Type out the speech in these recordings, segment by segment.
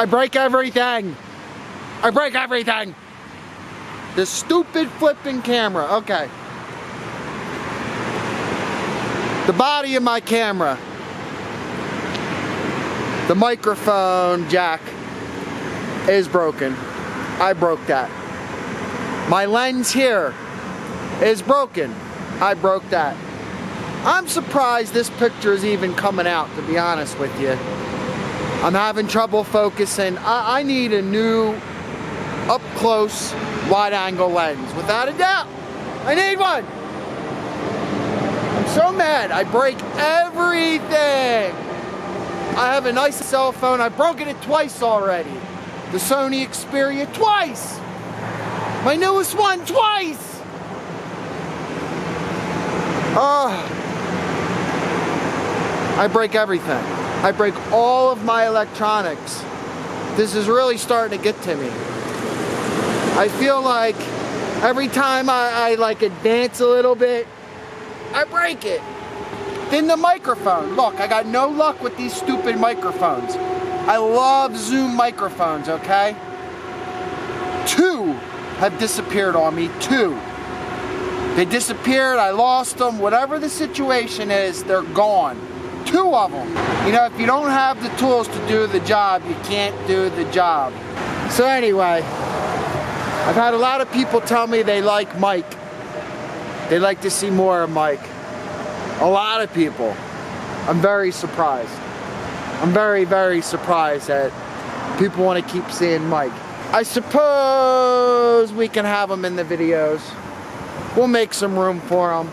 I break everything. I break everything. This stupid flipping camera. Okay. The body of my camera. The microphone jack is broken. I broke that. My lens here is broken. I broke that. I'm surprised this picture is even coming out, to be honest with you. I'm having trouble focusing. I need a new up close wide angle lens, without a doubt. I need one. I'm so mad. I break everything. I have a nice cell phone. I've broken it twice already. The Sony Xperia twice. My newest one twice. I break everything. I break all of my electronics. This is really starting to get to me. I feel like every time I like advance a little bit, I break it. Then the microphone. Look, I got no luck with these stupid microphones. I love Zoom microphones, okay? 2 have disappeared on me, 2. They disappeared, I lost them, whatever the situation is, they're gone. 2 of them. You know, if you don't have the tools to do the job, you can't do the job. So anyway, I've had a lot of people tell me they like Mike. They like to see more of Mike. A lot of people. I'm very surprised. I'm very, very surprised that people want to keep seeing Mike. I suppose we can have him in the videos. We'll make some room for him.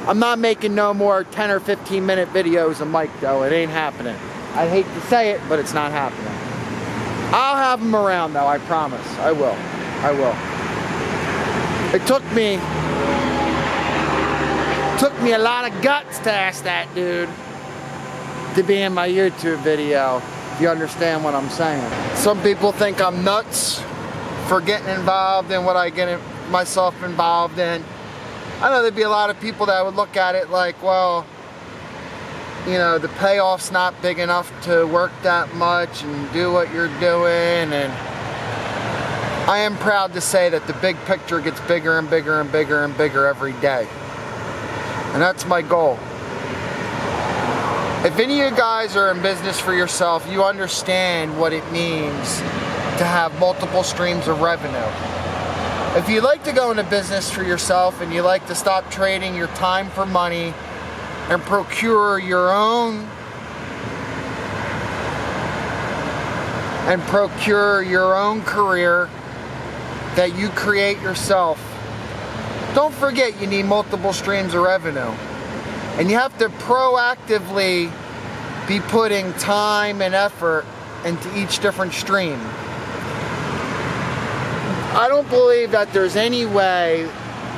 I'm not making no more 10 or 15 minute videos of Mike though. It ain't happening. I hate to say it, but it's not happening. I'll have him around though, I promise. I will. I will. It took me a lot of guts to ask that dude to be in my YouTube video, if you understand what I'm saying. Some people think I'm nuts for getting involved in what I get myself involved in. I know there'd be a lot of people that would look at it like, well, you know, the payoff's not big enough to work that much and do what you're doing. And I am proud to say that the big picture gets bigger and bigger and bigger and bigger every day. And that's my goal. If any of you guys are in business for yourself, you understand what it means to have multiple streams of revenue. If you like to go into business for yourself and you like to stop trading your time for money and procure your own career that you create yourself, don't forget you need multiple streams of revenue. And you have to proactively be putting time and effort into each different stream. I don't believe that there's any way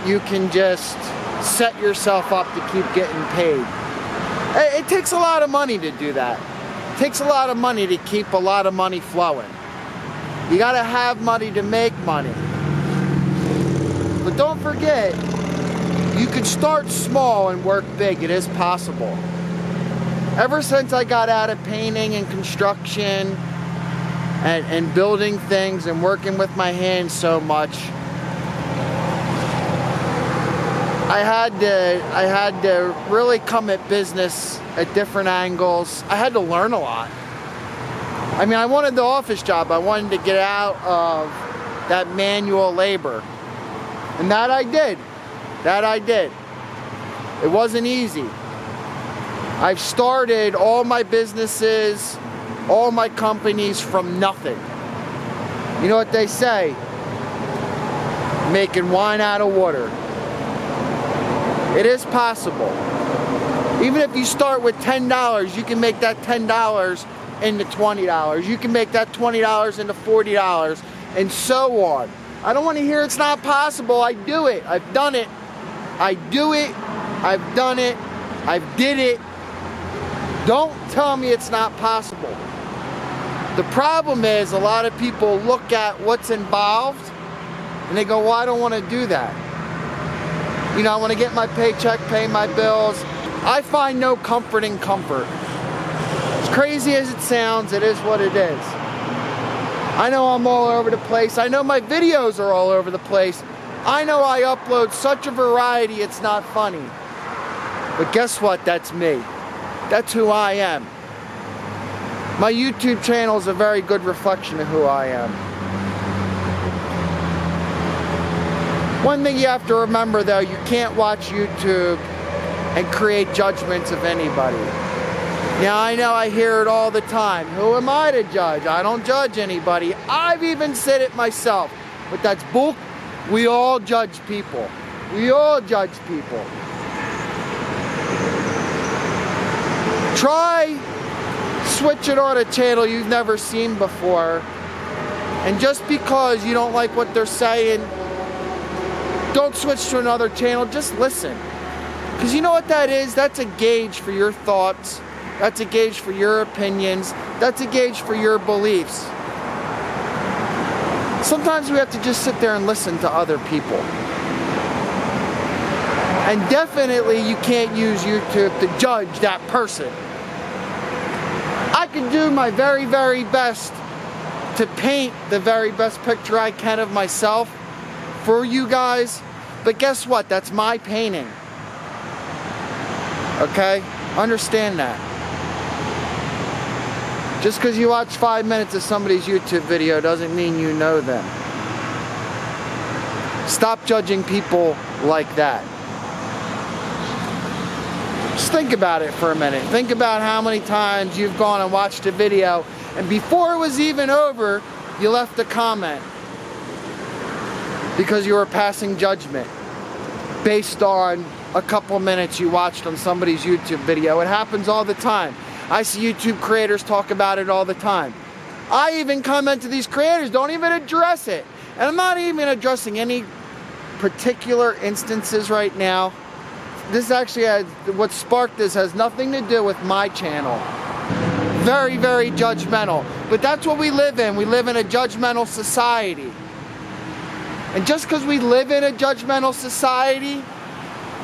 you can just set yourself up to keep getting paid. It takes a lot of money to do that. It takes a lot of money to keep a lot of money flowing. You gotta have money to make money. But don't forget, you can start small and work big. It is possible. Ever since I got out of painting and construction and building things and working with my hands so much, I had to really come at business at different angles. I had to learn a lot. I mean, I wanted the office job. I wanted to get out of that manual labor. And that I did. That I did. It wasn't easy. I've started all my businesses, all my companies from nothing. You know what they say? Making wine out of water. It is possible. Even if you start with $10, you can make that $10 into $20. You can make that $20 into $40, and so on. I don't want to hear it's not possible. I do it. I've done it. I do it. I've done it. I've did it. Don't tell me it's not possible. The problem is a lot of people look at what's involved and they go, well, I don't want to do that. You know, I want to get my paycheck, pay my bills. I find no comfort in comfort. As crazy as it sounds, it is what it is. I know I'm all over the place. I know my videos are all over the place. I know I upload such a variety, it's not funny. But guess what? That's me. That's who I am. My YouTube channel is a very good reflection of who I am. One thing you have to remember though, you can't watch YouTube and create judgments of anybody. Now I know I hear it all the time. Who am I to judge? I don't judge anybody. I've even said it myself. But that's bull. We all judge people. We all judge people. Try switching on a channel you've never seen before. And just because you don't like what they're saying, don't switch to another channel. Just listen. Because you know what that is? That's a gauge for your thoughts. That's a gauge for your opinions. That's a gauge for your beliefs. Sometimes we have to just sit there and listen to other people. And definitely you can't use YouTube to judge that person. I can do my very, very best to paint the very best picture I can of myself for you guys. But guess what? That's my painting. Okay? Understand that. Just because you watch 5 minutes of somebody's YouTube video doesn't mean you know them. Stop judging people like that. Just think about it for a minute. Think about how many times you've gone and watched a video and before it was even over, you left a comment because you were passing judgment based on a couple minutes you watched on somebody's YouTube video. It happens all the time. I see YouTube creators talk about it all the time. I even comment to these creators, don't even address it. And I'm not even addressing any particular instances right now. This actually has, what sparked this has nothing to do with my channel. Very, very judgmental. But that's what we live in. We live in a judgmental society. And just because we live in a judgmental society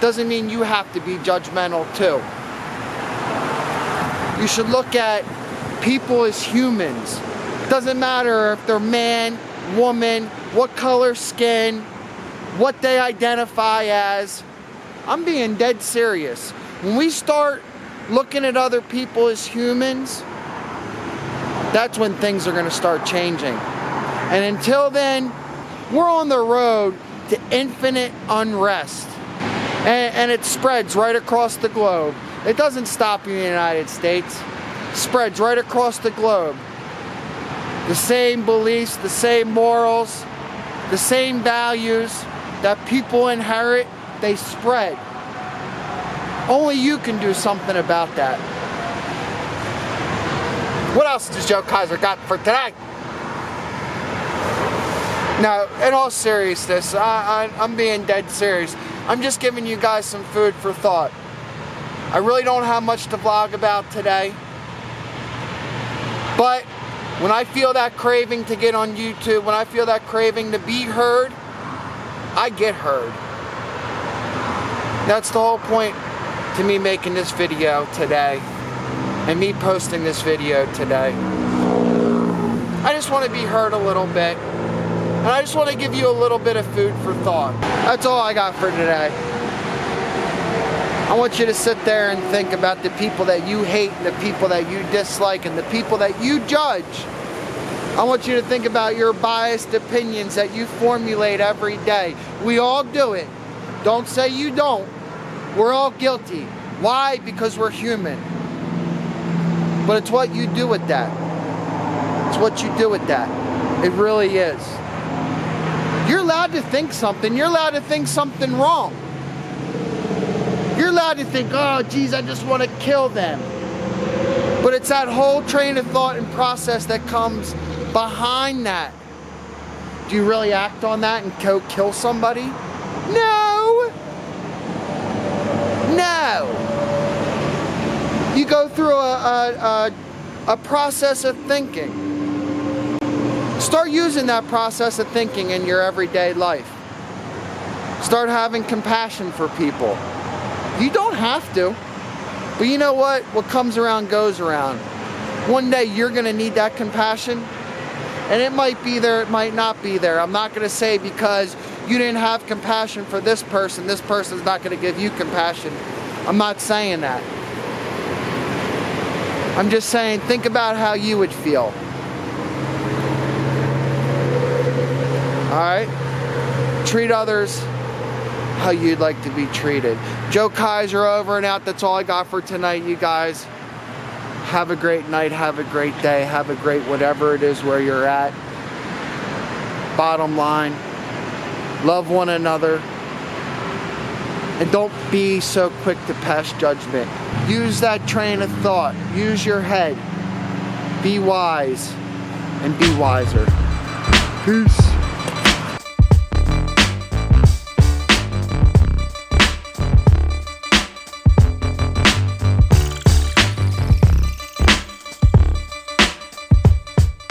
doesn't mean you have to be judgmental too. You should look at people as humans. Doesn't matter if they're man, woman, what color skin, what they identify as. I'm being dead serious. When we start looking at other people as humans, that's when things are going to start changing. And until then, we're on the road to infinite unrest. And it spreads right across the globe. It doesn't stop in the United States. It spreads right across the globe. The same beliefs, the same morals, the same values that people inherit, they spread. Only you can do something about that. What else does Joe Kyser got for today? Now, in all seriousness, I'm being dead serious. I'm just giving you guys some food for thought. I really don't have much to vlog about today. But when I feel that craving to get on YouTube, when I feel that craving to be heard, I get heard. That's the whole point to me making this video today and me posting this video today. I just want to be heard a little bit. And I just want to give you a little bit of food for thought. That's all I got for today. I want you to sit there and think about the people that you hate, and the people that you dislike, and the people that you judge. I want you to think about your biased opinions that you formulate every day. We all do it. Don't say you don't. We're all guilty. Why? Because we're human. But it's what you do with that. It's what you do with that. It really is. You're allowed to think something. You're allowed to think something wrong. You're allowed to think, oh, geez, I just want to kill them. But it's that whole train of thought and process that comes behind that. Do you really act on that and go kill somebody? No. No. You go through a process of thinking. Start using that process of thinking in your everyday life. Start having compassion for people. You don't have to, but you know what? What comes around goes around. One day you're going to need that compassion, And it might be there, it might not be there. I'm not going to say because you didn't have compassion for this person's not going to give you compassion. I'm not saying that. I'm just saying, think about how you would feel. Alright? Treat others how you'd like to be treated. Joe Kyser over and out. That's all I got for tonight, you guys. Have a great night, have a great day, have a great whatever it is where you're at. Bottom line, love one another. And don't be so quick to pass judgment. Use that train of thought. Use your head. Be wise and be wiser. Peace.